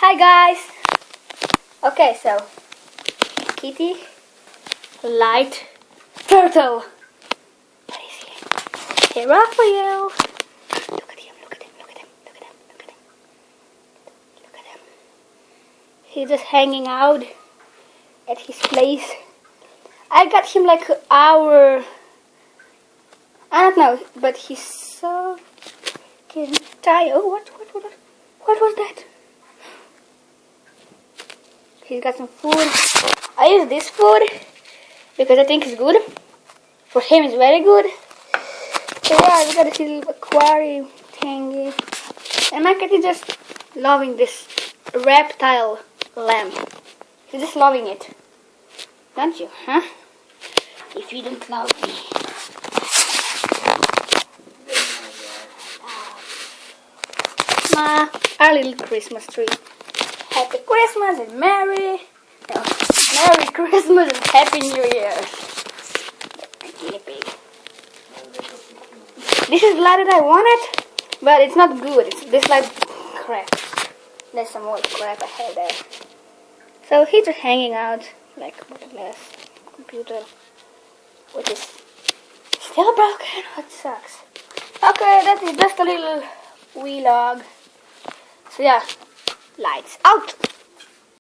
Hi guys! Okay, so Kitty, Light, Turtle. Where is he? Hey Raphael! Look at him, look at him, look at him, look at him, look at him. Look at him. He's just hanging out at his place. I got him like an hour. I don't know, but he's so tired. Oh, what was that? He's got some food. I use this food because I think it's good. For him, it's very good. So yeah, we got this little aquarium thingy. And my cat is just loving this reptile lamp. He's just loving it. Don't you, huh? If you don't love me. Our little Christmas tree. Happy Christmas and Merry Christmas and Happy New Year. Guinea pig. This is the light that I wanted, but it's not good. It's this light crap. There's some more crap I had there. So he's just hanging out like with a glass computer, which is still broken. What sucks? Okay, that is just a little vlog. So yeah, lights out.